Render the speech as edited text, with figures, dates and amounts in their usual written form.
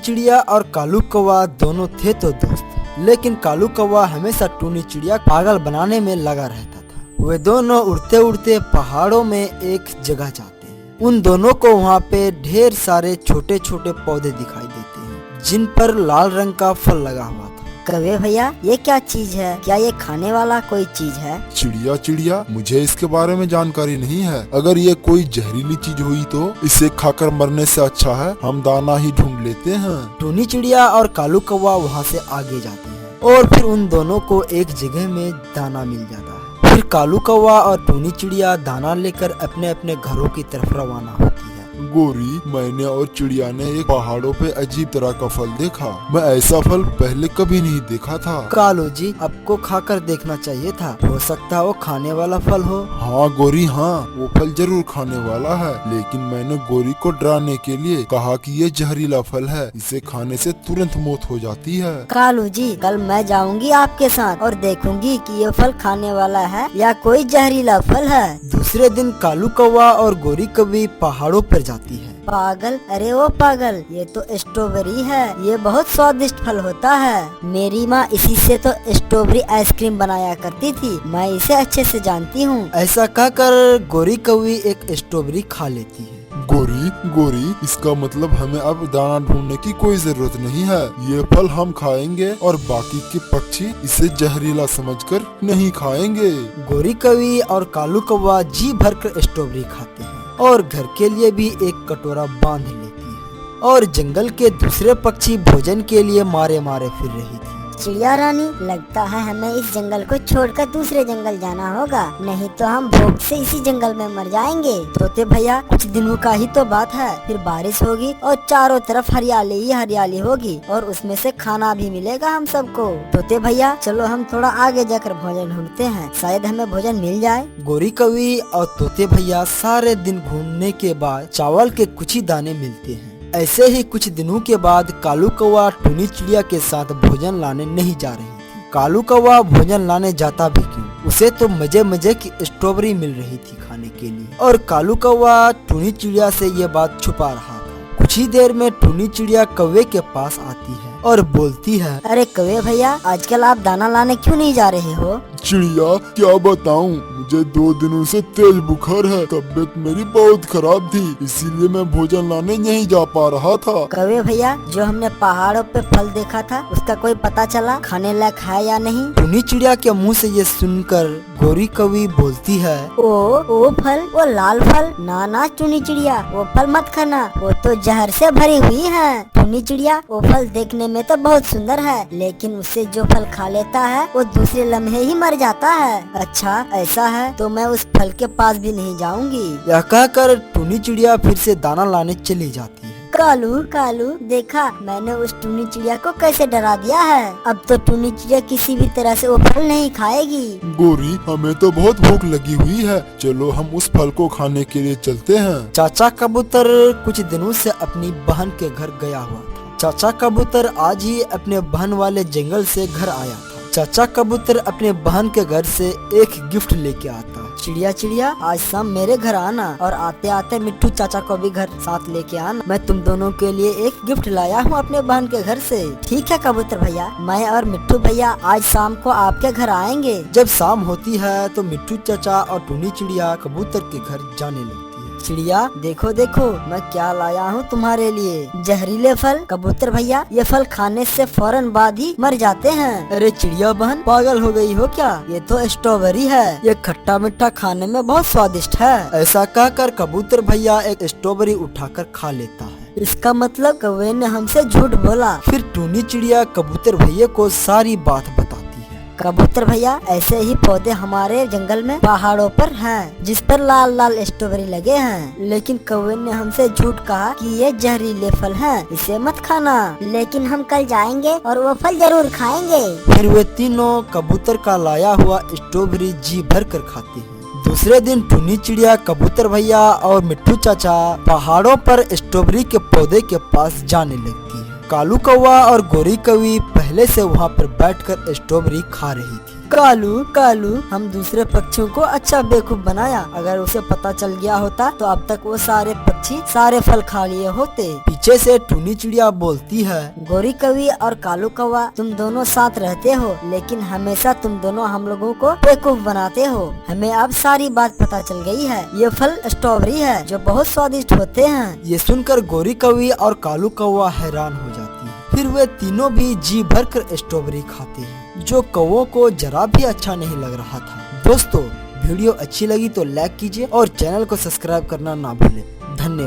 चिड़िया और कालू कौवा दोनों थे तो दोस्त, लेकिन कालू कौवा हमेशा टूनी चिड़िया पागल बनाने में लगा रहता था। वे दोनों उड़ते उड़ते पहाड़ों में एक जगह जाते हैं। उन दोनों को वहाँ पे ढेर सारे छोटे छोटे पौधे दिखाई देते हैं जिन पर लाल रंग का फल लगा हुआ था। कौवे भैया, ये क्या चीज है? क्या ये खाने वाला कोई चीज है? चिड़िया, मुझे इसके बारे में जानकारी नहीं है। अगर ये कोई जहरीली चीज हुई तो इसे खाकर मरने से अच्छा है हम दाना ही ढूंढ लेते हैं। टूनी चिड़िया और कालू कौवा वहाँ से आगे जाते हैं और फिर उन दोनों को एक जगह में दाना मिल जाता है। फिर कालू कौवा और टूनी चिड़िया दाना लेकर अपने अपने घरों की तरफ रवाना होती है। गोरी, मैंने और चिड़िया ने एक पहाड़ों पे अजीब तरह का फल देखा। मैं ऐसा फल पहले कभी नहीं देखा था। कालू जी, आपको खाकर देखना चाहिए था, हो सकता है वो खाने वाला फल हो। हाँ गोरी, हाँ वो फल जरूर खाने वाला है, लेकिन मैंने गोरी को डराने के लिए कहा कि ये जहरीला फल है, इसे खाने से तुरंत मौत हो जाती है। कालू जी, कल मैं जाऊंगी आपके साथ और देखूंगी कि ये फल खाने वाला है या कोई जहरीला फल है। दूसरे दिन कालू कौवा और गोरी कौवी पहाड़ों पर जाती है। पागल, अरे ओ पागल, ये तो स्ट्रॉबेरी है, ये बहुत स्वादिष्ट फल होता है। मेरी माँ इसी से तो स्ट्रॉबेरी आइसक्रीम बनाया करती थी, मैं इसे अच्छे से जानती हूँ। ऐसा कहकर गोरी कौवी एक स्ट्रॉबेरी खा लेती है। गोरी, इसका मतलब हमें अब दाना ढूंढने की कोई जरूरत नहीं है। ये फल हम खाएंगे और बाकी के पक्षी इसे जहरीला समझकर नहीं खाएंगे। गोरी कौवी और कालू कौवा जी भरकर स्ट्रॉबेरी खाते हैं और घर के लिए भी एक कटोरा बांध लेती है। और जंगल के दूसरे पक्षी भोजन के लिए मारे मारे फिर रही थी। चिड़िया रानी, लगता है हमें इस जंगल को छोड़कर दूसरे जंगल जाना होगा, नहीं तो हम भूख से इसी जंगल में मर जाएंगे। तोते भैया, कुछ दिनों का ही तो बात है, फिर बारिश होगी और चारों तरफ हरियाली ही हरियाली होगी और उसमें से खाना भी मिलेगा हम सबको। तोते भैया, चलो हम थोड़ा आगे जाकर भोजन ढूंढते हैं, शायद हमें भोजन मिल जाए। गोरी कौवी और तोते भैया सारे दिन घूमने के बाद चावल के कुछ ही दाने मिलते हैं। ऐसे ही कुछ दिनों के बाद कालू कौवा टूनी चिड़िया के साथ भोजन लाने नहीं जा रही थी। कालू कौवा भोजन लाने जाता भी क्यों, उसे तो मजे मजे की स्ट्रॉबेरी मिल रही थी खाने के लिए, और कालू कौवा टूनी चिड़िया से ये बात छुपा रहा था। कुछ ही देर में टूनी चिड़िया कौवे के पास आती है और बोलती है, अरे कौवे भैया, आजकल आप दाना लाने क्यों नहीं जा रहे हो? चिड़िया, क्या बताऊं, मुझे 2 दिनों से तेज बुखार है, तबीयत मेरी बहुत खराब थी, इसीलिए मैं भोजन लाने नहीं जा पा रहा था। कौवे भैया, जो हमने पहाड़ों पे फल देखा था उसका कोई पता चला, खाने लायक है या नहीं? टूनी चिड़िया के मुंह से ये सुनकर गोरी कौवी बोलती है, ओ फल, वो लाल फल, ना टूनी चिड़िया, वो फल मत खाना, वो तो जहर से भरी हुई है। टूनी चिड़िया, वो फल देखने में तो बहुत सुंदर है, लेकिन उससे जो फल खा लेता है वो दूसरे लम्हे ही मर जाता है। अच्छा ऐसा है तो मैं उस फल के पास भी नहीं जाऊंगी। यह कहकर टूनी चिड़िया फिर से दाना लाने चली जाती है। कालू, देखा मैंने उस टूनी चिड़िया को कैसे डरा दिया है। अब तो टूनी चिड़िया किसी भी तरह से वो फल नहीं खाएगी। गोरी, हमें तो बहुत भूख लगी हुई है, चलो हम उस फल को खाने के लिए चलते हैं। चाचा कबूतर कुछ दिनों से अपनी बहन के घर गया हुआ था। चाचा कबूतर आज ही अपने बहन वाले जंगल से घर आया था। चाचा कबूतर अपने बहन के घर से एक गिफ्ट लेके आता है। चिड़िया, आज शाम मेरे घर आना और आते आते मिट्टू चाचा को भी घर साथ लेके आना, मैं तुम दोनों के लिए एक गिफ्ट लाया हूँ अपने बहन के घर से। ठीक है कबूतर भैया, मैं और मिट्टू भैया आज शाम को आपके घर आएंगे। जब शाम होती है तो मिट्टू चाचा और टूनी चिड़िया कबूतर के घर जाने लगती है। चिड़िया, देखो मैं क्या लाया हूँ तुम्हारे लिए, जहरीले फल। कबूतर भैया, ये फल खाने से फौरन बाद ही मर जाते हैं। अरे चिड़िया बहन, पागल हो गई हो क्या, ये तो स्ट्रॉबेरी है, ये खट्टा मीठा खाने में बहुत स्वादिष्ट है। ऐसा कहकर कबूतर भैया एक स्ट्रॉबेरी उठाकर खा लेता है। इसका मतलब कौवे ने हमसे झूठ बोला। फिर टूनी चिड़िया कबूतर भैया को सारी बात बताती है। कबूतर भैया, ऐसे ही पौधे हमारे जंगल में पहाड़ों पर हैं, जिस पर लाल लाल स्ट्रॉबेरी लगे हैं, लेकिन कौवे ने हमसे झूठ कहा कि ये जहरीले फल हैं, इसे मत खाना, लेकिन हम कल जाएंगे और वो फल जरूर खाएंगे। फिर वे तीनों कबूतर का लाया हुआ स्ट्रॉबेरी जी भर कर खाते हैं। दूसरे दिन टूनी चिड़िया कबूतर भैया और मिट्टू चाचा पहाड़ों पर स्ट्रॉबेरी के पौधे के पास जाने लगती है। कालू कौवा और गोरी कौवी पहले से वहाँ पर बैठकर स्ट्रॉबेरी खा रही थी। कालू कालू, हम दूसरे पक्षियों को अच्छा बेवकूफ बनाया। अगर उसे पता चल गया होता तो अब तक वो सारे पक्षी सारे फल खा लिए होते। पीछे से टूनी चिड़िया बोलती है, गोरी कौवी और कालू कौवा, तुम दोनों साथ रहते हो, लेकिन हमेशा तुम दोनों हम लोगों को बेवकूफ बनाते हो। हमें अब सारी बात पता चल गई है। ये फल स्ट्रॉबेरी है जो बहुत स्वादिष्ट होते हैं। ये सुनकर गोरी कौवी और कालू कौवा हैरान हो जाती है। फिर वे तीनों भी जी भर कर स्ट्रॉबेरी खाते हैं, जो कौवों को जरा भी अच्छा नहीं लग रहा था। दोस्तों, वीडियो अच्छी लगी तो लाइक कीजिए और चैनल को सब्सक्राइब करना ना भूलें। धन्यवाद।